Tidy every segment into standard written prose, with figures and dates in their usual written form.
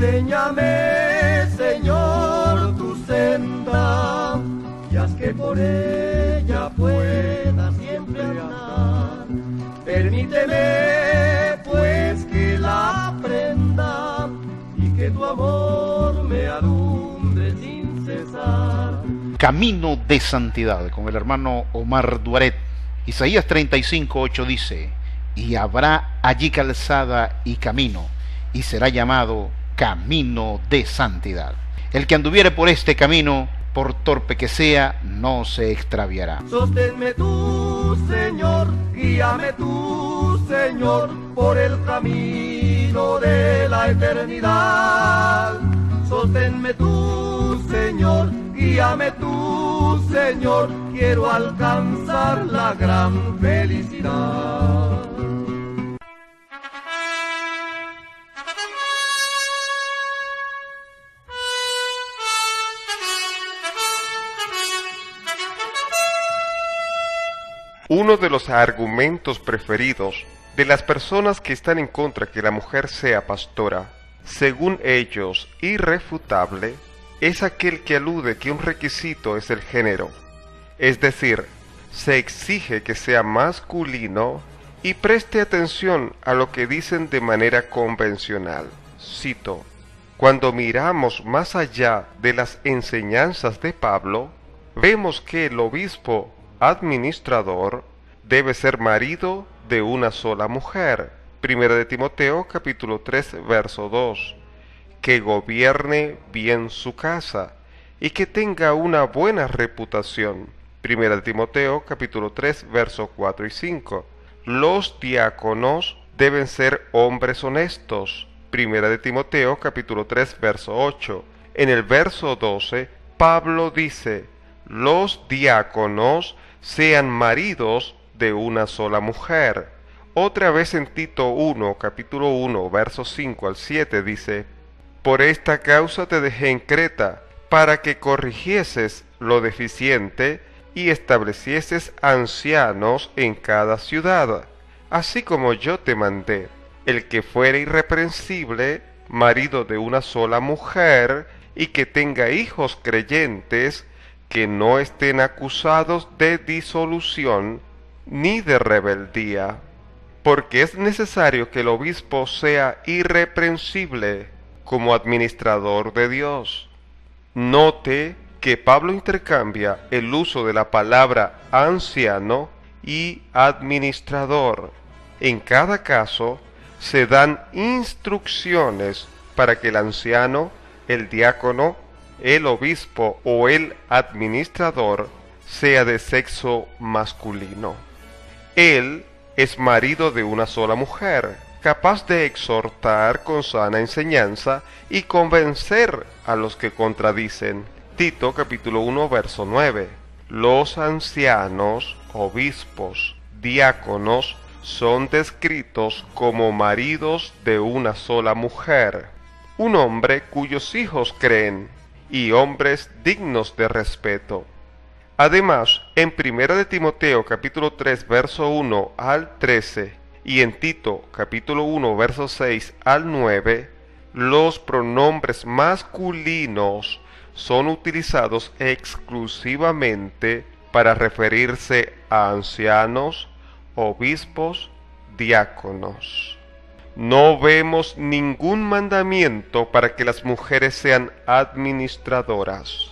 Enséñame, Señor, tu senda, y haz que por ella pueda siempre andar. Permíteme, pues, que la aprenda, y que tu amor me alumbre sin cesar. Camino de santidad, con el hermano Omar Duaret. Isaías 35:8 dice: y habrá allí calzada y camino, y será llamado camino de santidad. El que anduviere por este camino, por torpe que sea, no se extraviará. Sosténme tú, Señor, guíame tú, Señor, por el camino de la eternidad. Sosténme tú, Señor, guíame tú, Señor, quiero alcanzar la gran felicidad. Uno de los argumentos preferidos de las personas que están en contra que la mujer sea pastora, según ellos irrefutable, es aquel que alude que un requisito es el género, es decir, se exige que sea masculino, y preste atención a lo que dicen de manera convencional. Cito: cuando miramos más allá de las enseñanzas de Pablo, vemos que el obispo administrador debe ser marido de una sola mujer. Primera de Timoteo capítulo 3 verso 2. Que gobierne bien su casa y que tenga una buena reputación. Primera de Timoteo capítulo 3 verso 4 y 5. Los diáconos deben ser hombres honestos. Primera de Timoteo capítulo 3 verso 8. En el verso 12, Pablo dice: los diáconos sean maridos de una sola mujer. Otra vez en Tito 1, capítulo 1, versos 5 al 7 dice: por esta causa te dejé en Creta, para que corrigieses lo deficiente y establecieses ancianos en cada ciudad, así como yo te mandé. El que fuere irreprensible, marido de una sola mujer, y que tenga hijos creyentes, que no estén acusados de disolución ni de rebeldía, porque es necesario que el obispo sea irreprensible como administrador de Dios. Note que Pablo intercambia el uso de la palabra anciano y administrador. En cada caso se dan instrucciones para que el anciano, el diácono, el obispo o el administrador sea de sexo masculino. Él es marido de una sola mujer, capaz de exhortar con sana enseñanza y convencer a los que contradicen. Tito capítulo 1 verso 9. Los ancianos, obispos, diáconos son descritos como maridos de una sola mujer, un hombre cuyos hijos creen, y hombres dignos de respeto. Además, en 1 de Timoteo capítulo 3 verso 1 al 13 y en Tito capítulo 1 verso 6 al 9, los pronombres masculinos son utilizados exclusivamente para referirse a ancianos, obispos, diáconos. No vemos ningún mandamiento para que las mujeres sean administradoras.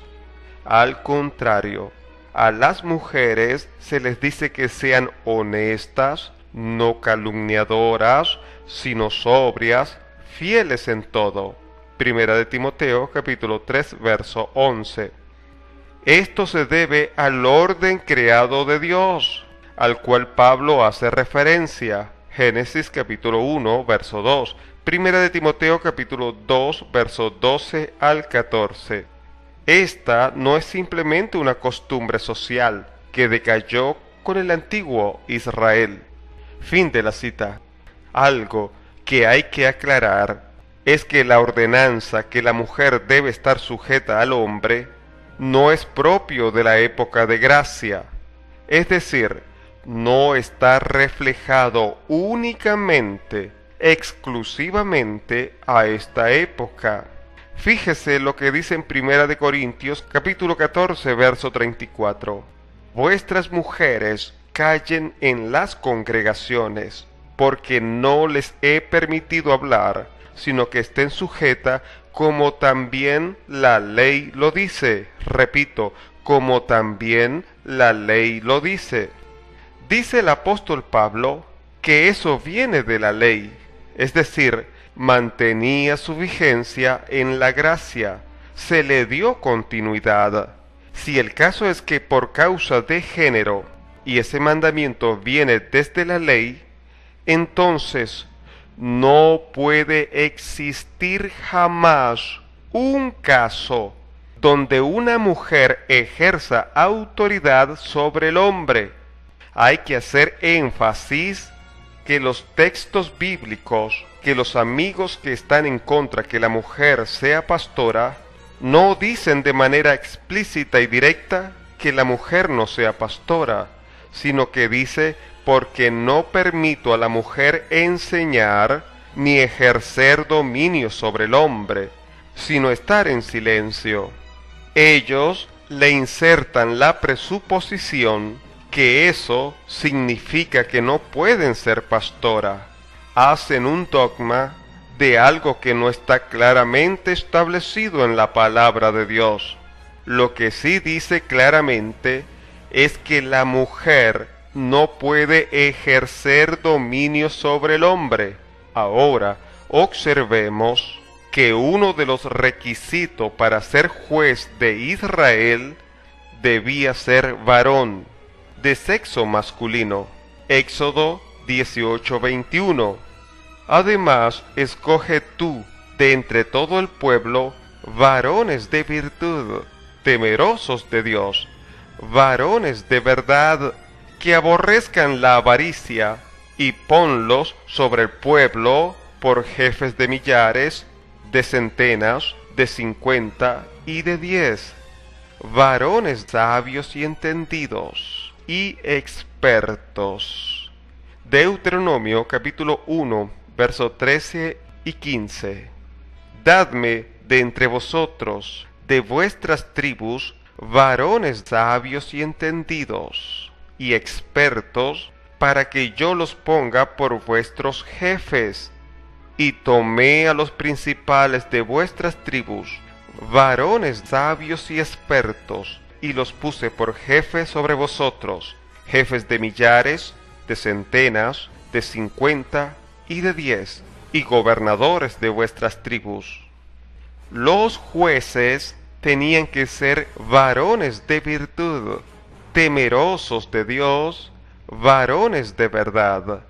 Al contrario, a las mujeres se les dice que sean honestas, no calumniadoras, sino sobrias, fieles en todo. Primera de Timoteo capítulo 3 verso 11. Esto se debe al orden creado de Dios, al cual Pablo hace referencia. Génesis capítulo 1 verso 2, Primera de Timoteo capítulo 2 verso 12 al 14. Esta no es simplemente una costumbre social que decayó con el antiguo Israel. Fin de la cita. Algo que hay que aclarar es que la ordenanza que la mujer debe estar sujeta al hombre no es propio de la época de gracia, es decir, no está reflejado únicamente exclusivamente a esta época. Fíjese lo que dice en 1 Corintios capítulo 14 verso 34. Vuestras mujeres callen en las congregaciones, porque no les he permitido hablar, sino que estén sujetas, como también la ley lo dice. Repito, como también la ley lo dice. Dice el apóstol Pablo que eso viene de la ley, es decir, mantenía su vigencia en la gracia, se le dio continuidad. Si el caso es que por causa de género, y ese mandamiento viene desde la ley, entonces no puede existir jamás un caso donde una mujer ejerza autoridad sobre el hombre. Hay que hacer énfasis que los textos bíblicos, que los amigos que están en contra que la mujer sea pastora, no dicen de manera explícita y directa que la mujer no sea pastora, sino que dice, porque no permito a la mujer enseñar ni ejercer dominio sobre el hombre, sino estar en silencio. Ellos le insertan la presuposición que eso significa que no pueden ser pastora. Hacen un dogma de algo que no está claramente establecido en la palabra de Dios. Lo que sí dice claramente es que la mujer no puede ejercer dominio sobre el hombre. Ahora, observemos que uno de los requisitos para ser juez de Israel debía ser varón, de sexo masculino. Éxodo 18:21. Además, escoge tú de entre todo el pueblo varones de virtud, temerosos de Dios, varones de verdad, que aborrezcan la avaricia, y ponlos sobre el pueblo por jefes de millares, de centenas, de 50 y de 10, varones sabios y entendidos y expertos. Deuteronomio capítulo 1, verso 13 y 15. Dadme de entre vosotros, de vuestras tribus, varones sabios y entendidos y expertos, para que yo los ponga por vuestros jefes. Y tomé a los principales de vuestras tribus, varones sabios y expertos, y los puse por jefes sobre vosotros, jefes de millares, de centenas, de 50 y de 10, y gobernadores de vuestras tribus. Los jueces tenían que ser varones de virtud, temerosos de Dios, varones de verdad.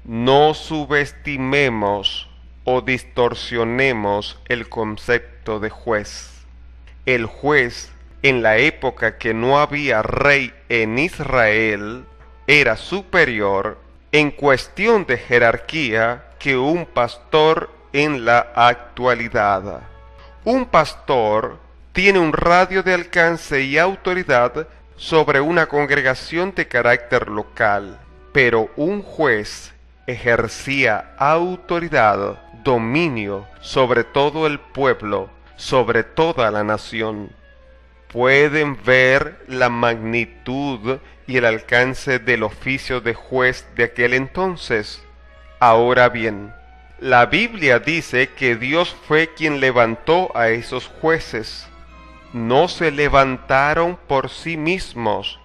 No subestimemos o distorsionemos el concepto de juez. El juez, en la época que no había rey en Israel, era superior en cuestión de jerarquía que un pastor en la actualidad. Un pastor tiene un radio de alcance y autoridad sobre una congregación de carácter local, pero un juez ejercía autoridad, dominio sobre todo el pueblo, sobre toda la nación. Pueden ver la magnitud y el alcance del oficio de juez de aquel entonces. Ahora bien, la Biblia dice que Dios fue quien levantó a esos jueces. No se levantaron por sí mismos,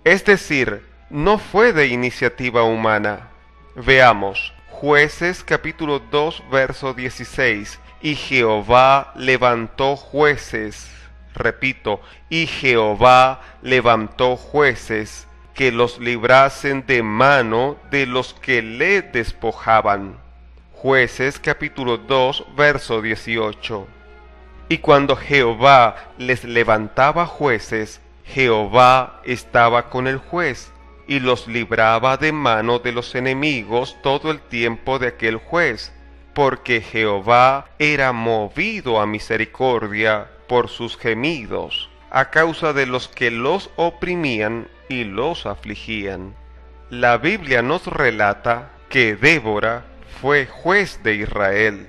es decir, no fue de iniciativa humana. Veamos, Jueces capítulo 2 verso 16, y Jehová levantó jueces, repito, y Jehová levantó jueces, que los librasen de mano de los que le despojaban. Jueces capítulo 2 verso 18. Y cuando Jehová les levantaba jueces, Jehová estaba con el juez, y los libraba de mano de los enemigos todo el tiempo de aquel juez, porque Jehová era movido a misericordia por sus gemidos, a causa de los que los oprimían y los afligían. La Biblia nos relata que Débora fue juez de Israel.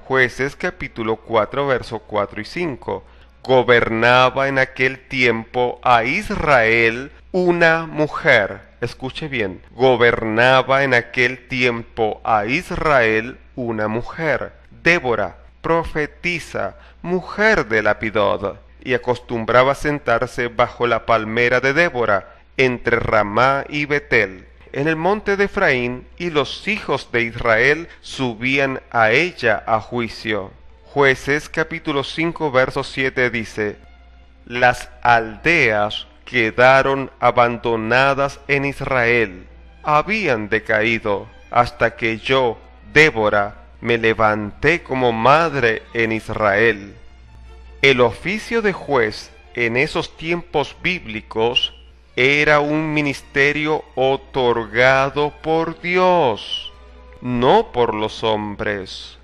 Jueces capítulo 4, verso 4 y 5. Gobernaba en aquel tiempo a Israel una mujer. Escuche bien. Gobernaba en aquel tiempo a Israel una mujer. Débora, profetisa, mujer de Lapidot, y acostumbraba sentarse bajo la palmera de Débora, entre Ramá y Betel, en el monte de Efraín, y los hijos de Israel subían a ella a juicio. Jueces capítulo 5 verso 7 dice: las aldeas quedaron abandonadas en Israel, habían decaído, hasta que yo, Débora, me levanté como madre en Israel. El oficio de juez en esos tiempos bíblicos era un ministerio otorgado por Dios, no por los hombres.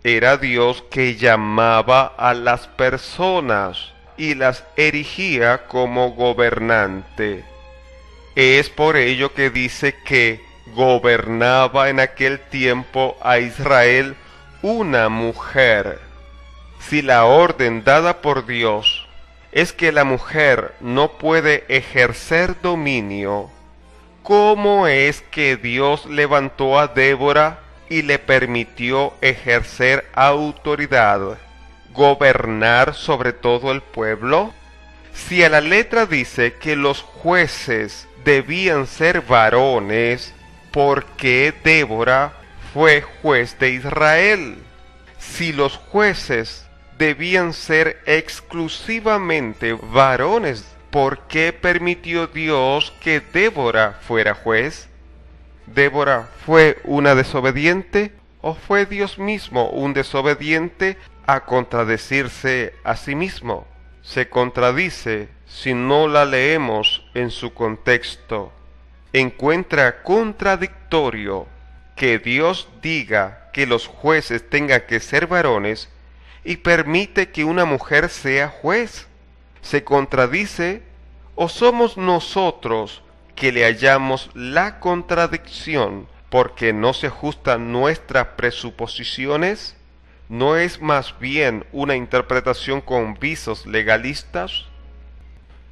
Era Dios que llamaba a las personas y las erigía como gobernante. Es por ello que dice que gobernaba en aquel tiempo a Israel una mujer. Si la orden dada por Dios es que la mujer no puede ejercer dominio, ¿cómo es que Dios levantó a Débora y le permitió ejercer autoridad, gobernar sobre todo el pueblo? Si a la letra dice que los jueces debían ser varones, ¿por qué Débora fue juez de Israel? Si los jueces debían ser exclusivamente varones, ¿por qué permitió Dios que Débora fuera juez? ¿Débora fue una desobediente o fue Dios mismo un desobediente a contradecirse a sí mismo? Se contradice si no la leemos en su contexto. Encuentra contradictorio que Dios diga que los jueces tengan que ser varones y permite que una mujer sea juez. ¿Se contradice o somos nosotros que le hallamos la contradicción porque no se ajustan nuestras presuposiciones? ¿No es más bien una interpretación con visos legalistas?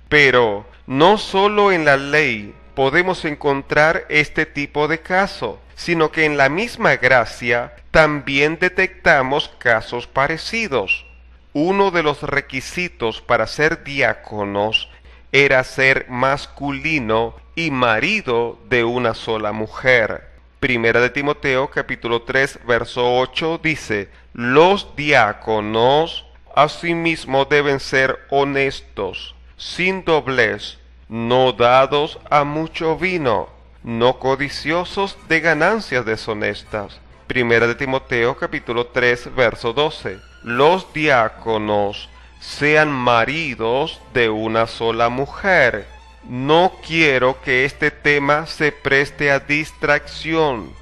Pero no solo en la ley podemos encontrar este tipo de caso, sino que en la misma gracia también detectamos casos parecidos. Uno de los requisitos para ser diáconos era ser masculino y marido de una sola mujer. Primera de Timoteo capítulo 3 verso 8 dice: los diáconos asimismo deben ser honestos, sin doblez, no dados a mucho vino, no codiciosos de ganancias deshonestas. Primera de Timoteo capítulo 3 verso 12. Los diáconos sean maridos de una sola mujer. No quiero que este tema se preste a distracción.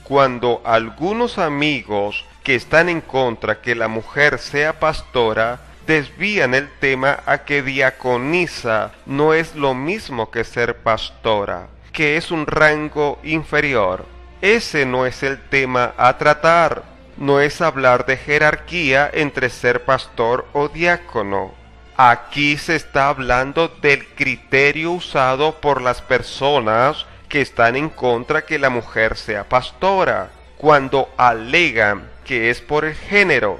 Cuando algunos amigos que están en contra que la mujer sea pastora desvían el tema a que diaconisa no es lo mismo que ser pastora, que es un rango inferior. Ese no es el tema a tratar. No es hablar de jerarquía entre ser pastor o diácono. Aquí se está hablando del criterio usado por las personas que están en contra que la mujer sea pastora, cuando alegan que es por el género.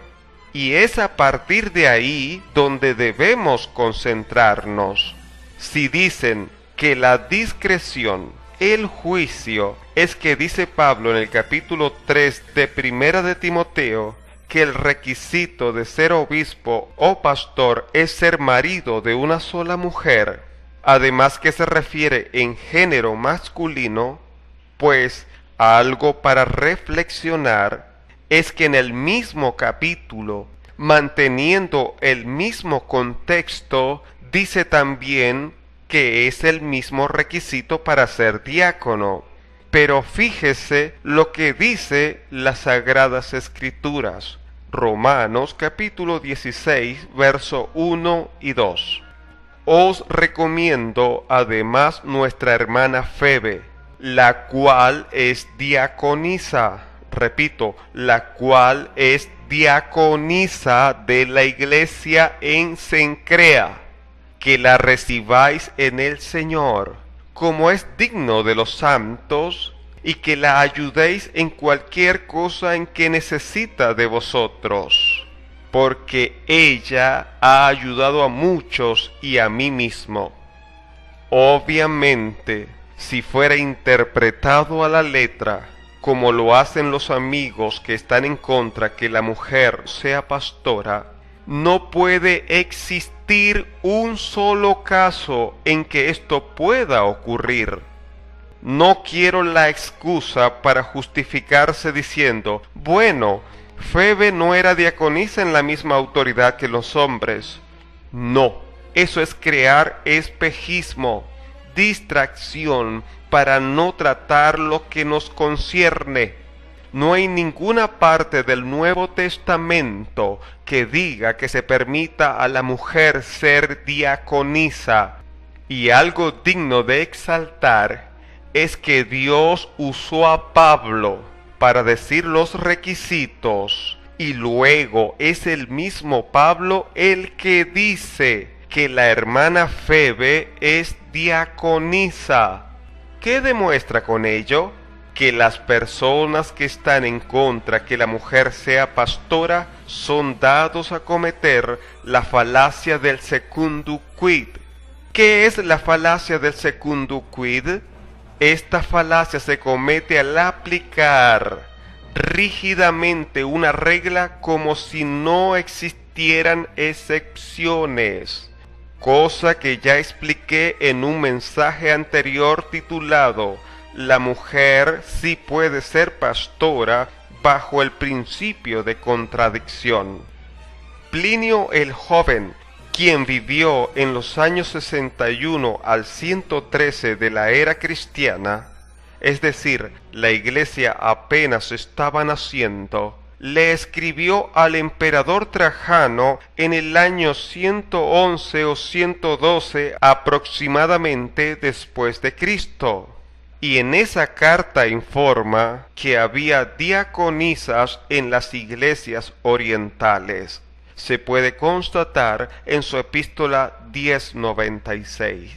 Y es a partir de ahí donde debemos concentrarnos. Si dicen que la discreción, el juicio, es que dice Pablo en el capítulo 3 de Primera de Timoteo, que el requisito de ser obispo o pastor es ser marido de una sola mujer, además que se refiere en género masculino, pues algo para reflexionar es que en el mismo capítulo, manteniendo el mismo contexto, dice también que es el mismo requisito para ser diácono. Pero fíjese lo que dice las Sagradas Escrituras. Romanos capítulo 16, verso 1 y 2. Os recomiendo además nuestra hermana Febe, la cual es diaconisa, repito, la cual es diaconisa de la iglesia en Cencrea, que la recibáis en el Señor, como es digno de los santos, y que la ayudéis en cualquier cosa en que necesita de vosotros, porque ella ha ayudado a muchos y a mí mismo. Obviamente, si fuera interpretado a la letra, como lo hacen los amigos que están en contra que la mujer sea pastora, no puede existir un solo caso en que esto pueda ocurrir. No quiero la excusa para justificarse diciendo, bueno, Febe no era diaconisa en la misma autoridad que los hombres. No, eso es crear espejismo, distracción para no tratar lo que nos concierne. No hay ninguna parte del Nuevo Testamento que diga que se permita a la mujer ser diaconisa. Y algo digno de exaltar es que Dios usó a Pablo para decir los requisitos, y luego es el mismo Pablo el que dice que la hermana Febe es diaconisa. ¿Qué demuestra con ello? Que las personas que están en contra que la mujer sea pastora son dados a cometer la falacia del secundum quid. ¿Qué es la falacia del secundum quid? Esta falacia se comete al aplicar rígidamente una regla como si no existieran excepciones, cosa que ya expliqué en un mensaje anterior titulado La mujer sí puede ser pastora bajo el principio de contradicción. Plinio el Joven, quien vivió en los años 61 al 113 de la era cristiana, es decir, la iglesia apenas estaba naciendo, le escribió al emperador Trajano en el año 111 o 112 aproximadamente después de Cristo. Y en esa carta informa que había diaconisas en las iglesias orientales. Se puede constatar en su epístola 1096.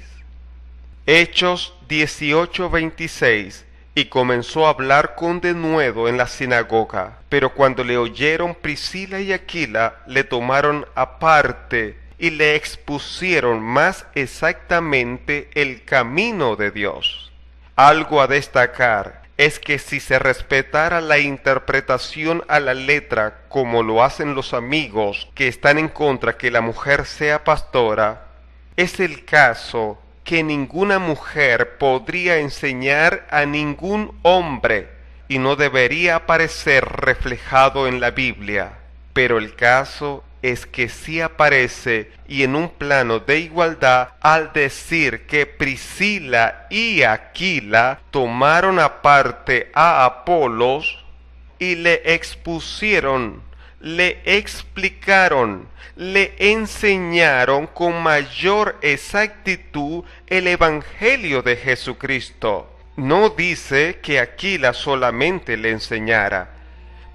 Hechos 18:26. Y comenzó a hablar con denuedo en la sinagoga, pero cuando le oyeron Priscila y Aquila, le tomaron aparte y le expusieron más exactamente el camino de Dios. Algo a destacar es que si se respetara la interpretación a la letra como lo hacen los amigos que están en contra que la mujer sea pastora, es el caso que ninguna mujer podría enseñar a ningún hombre y no debería aparecer reflejado en la Biblia. Pero el caso es que sí aparece, y en un plano de igualdad, al decir que Priscila y Aquila tomaron aparte a Apolos y le expusieron, le explicaron, le enseñaron con mayor exactitud el Evangelio de Jesucristo. No dice que Aquila solamente le enseñara,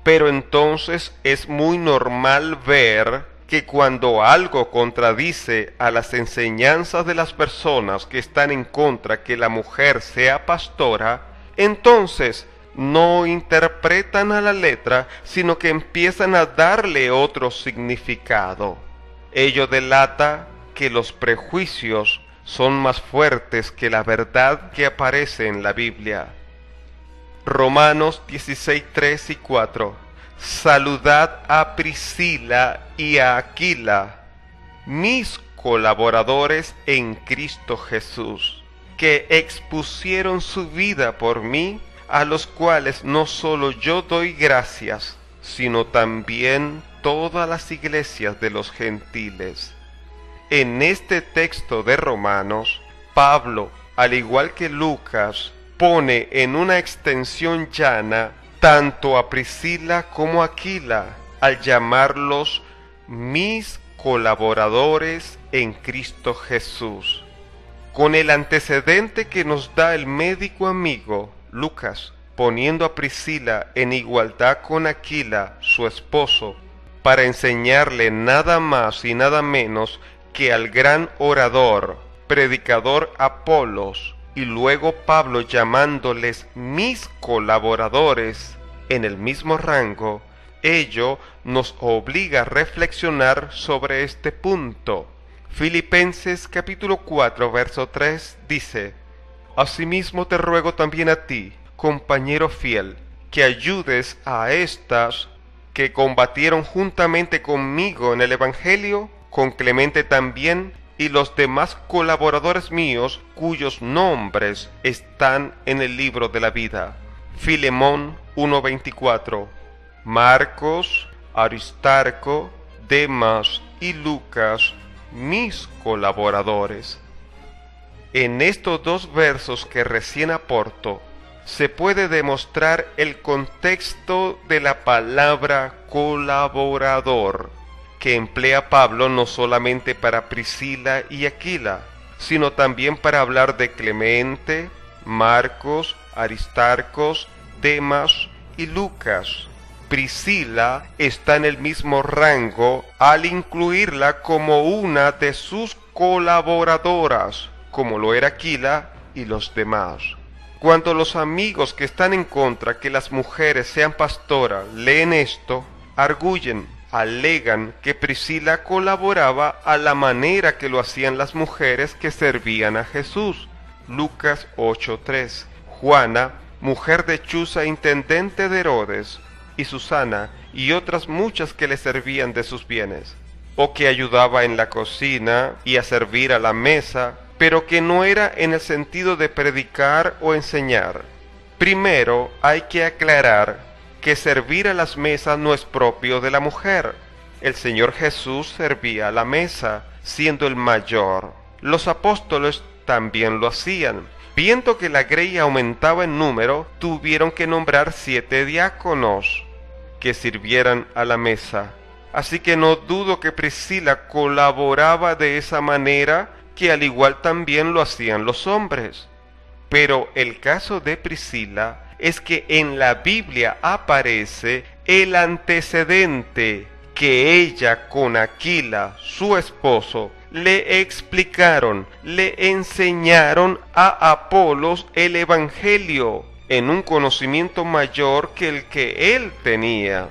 pero entonces es muy normal ver que cuando algo contradice a las enseñanzas de las personas que están en contra que la mujer sea pastora, entonces no interpretan a la letra, sino que empiezan a darle otro significado. Ello delata que los prejuicios son más fuertes que la verdad que aparece en la Biblia. Romanos 16:3 y 4. Saludad a Priscila y a Aquila, mis colaboradores en Cristo Jesús, que expusieron su vida por mí, a los cuales no solo yo doy gracias, sino también todas las iglesias de los gentiles. En este texto de Romanos, Pablo, al igual que Lucas, pone en una extensión llana tanto a Priscila como a Aquila, al llamarlos mis colaboradores en Cristo Jesús. Con el antecedente que nos da el médico amigo Lucas, poniendo a Priscila en igualdad con Aquila, su esposo, para enseñarle nada más y nada menos que al gran orador, predicador Apolos, y luego Pablo llamándoles mis colaboradores en el mismo rango, ello nos obliga a reflexionar sobre este punto. Filipenses capítulo 4, verso 3 dice: Asimismo te ruego también a ti, compañero fiel, que ayudes a estas que combatieron juntamente conmigo en el Evangelio, con Clemente también, y los demás colaboradores míos cuyos nombres están en el libro de la vida. Filemón 1:24. Marcos, Aristarco, Demas y Lucas, mis colaboradores. En estos dos versos que recién aporto, se puede demostrar el contexto de la palabra colaborador, que emplea Pablo no solamente para Priscila y Aquila, sino también para hablar de Clemente, Marcos, Aristarcos, Demas y Lucas. Priscila está en el mismo rango al incluirla como una de sus colaboradoras, como lo era Aquila y los demás. Cuando los amigos que están en contra que las mujeres sean pastoras leen esto, arguyen, alegan que Priscila colaboraba a la manera que lo hacían las mujeres que servían a Jesús. Lucas 8:3. Juana, mujer de Chuza, intendente de Herodes, y Susana, y otras muchas que le servían de sus bienes, o que ayudaba en la cocina y a servir a la mesa, pero que no era en el sentido de predicar o enseñar. Primero hay que aclarar que servir a las mesas no es propio de la mujer. El Señor Jesús servía a la mesa, siendo el mayor. Los apóstoles también lo hacían. Viendo que la grey aumentaba en número, tuvieron que nombrar 7 diáconos que sirvieran a la mesa. Así que no dudo que Priscila colaboraba de esa manera, que al igual también lo hacían los hombres. Pero el caso de Priscila es que en la Biblia aparece el antecedente que ella con Aquila, su esposo, le explicaron, le enseñaron a Apolos el Evangelio en un conocimiento mayor que el que él tenía.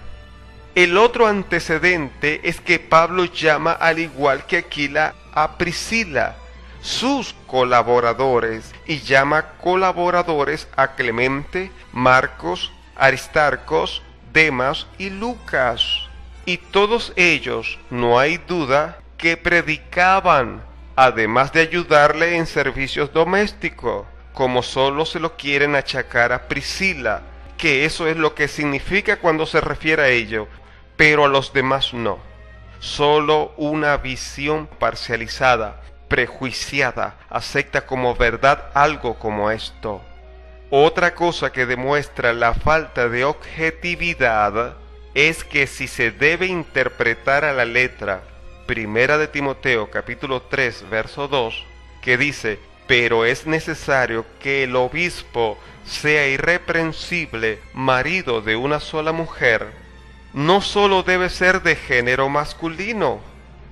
El otro antecedente es que Pablo llama al igual que Aquila a Priscila sus colaboradores y llama colaboradores a Clemente, Marcos, Aristarcos, Demas y Lucas. Y todos ellos, no hay duda, que predicaban, además de ayudarle en servicios domésticos, como solo se lo quieren achacar a Priscila, que eso es lo que significa cuando se refiere a ello, pero a los demás no. Solo una visión parcializada, prejuiciada, acepta como verdad algo como esto. Otra cosa que demuestra la falta de objetividad es que si se debe interpretar a la letra Primera de Timoteo capítulo 3 verso 2, que dice: pero es necesario que el obispo sea irreprensible, marido de una sola mujer, no solo debe ser de género masculino,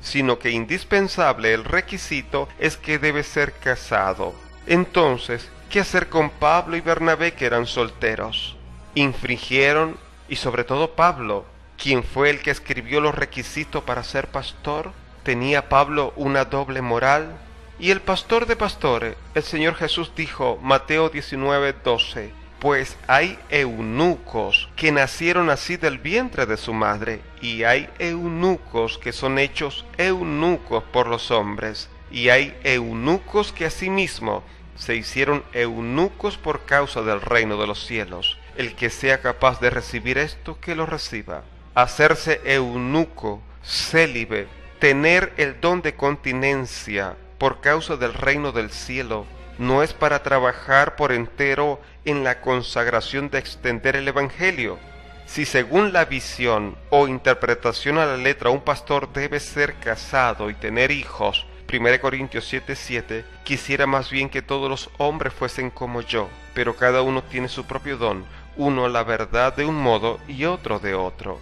sino que indispensable el requisito es que debe ser casado. Entonces, ¿qué hacer con Pablo y Bernabé, que eran solteros? Infringieron, y sobre todo Pablo, quien fue el que escribió los requisitos para ser pastor. ¿Tenía Pablo una doble moral? Y el pastor de pastores, el Señor Jesús dijo, Mateo 19:12, pues hay eunucos que nacieron así del vientre de su madre, y hay eunucos que son hechos eunucos por los hombres, y hay eunucos que asimismo se hicieron eunucos por causa del reino de los cielos. El que sea capaz de recibir esto, que lo reciba. Hacerse eunuco, célibe, tener el don de continencia por causa del reino del cielo, no es para trabajar por entero en la consagración de extender el Evangelio. Si según la visión o interpretación a la letra un pastor debe ser casado y tener hijos, 1 Corintios 7:7, quisiera más bien que todos los hombres fuesen como yo, pero cada uno tiene su propio don, uno la verdad de un modo y otro de otro.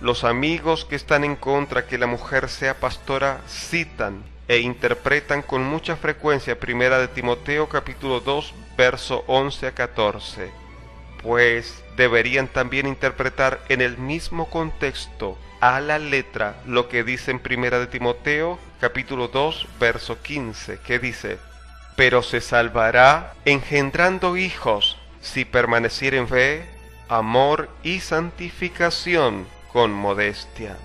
Los amigos que están en contra que la mujer sea pastora citan e interpretan con mucha frecuencia 1 de Timoteo capítulo 2 verso 11 a 14, pues deberían también interpretar en el mismo contexto a la letra lo que dice en 1 de Timoteo capítulo 2 verso 15, que dice: pero se salvará engendrando hijos si permaneciere en fe, amor y santificación con modestia.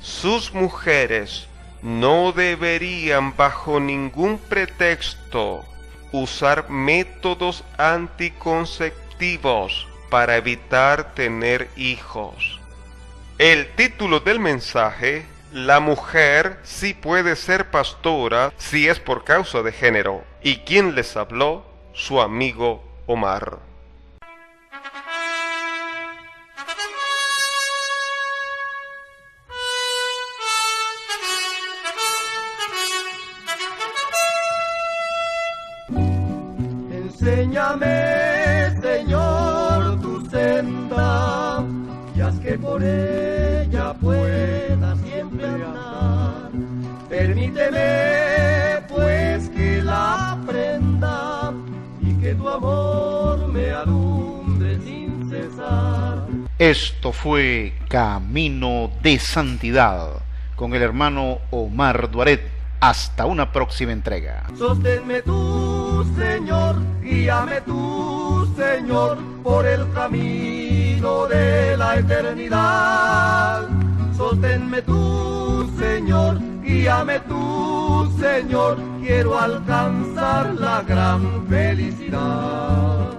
Sus mujeres no deberían bajo ningún pretexto usar métodos anticonceptivos para evitar tener hijos. El título del mensaje: la mujer sí puede ser pastora si es por causa de género. ¿Y quién les habló? Su amigo Omar. Enséñame, Señor, tu senda, y haz que por ella pueda siempre andar. Permíteme, pues, que la aprenda, y que tu amor me alumbre sin cesar. Esto fue Camino de Santidad con el hermano Omar Duaret. Hasta una próxima entrega. Sosténme tú, Señor, guíame tú, Señor, por el camino de la eternidad. Sosténme tú, Señor, guíame tú, Señor, quiero alcanzar la gran felicidad.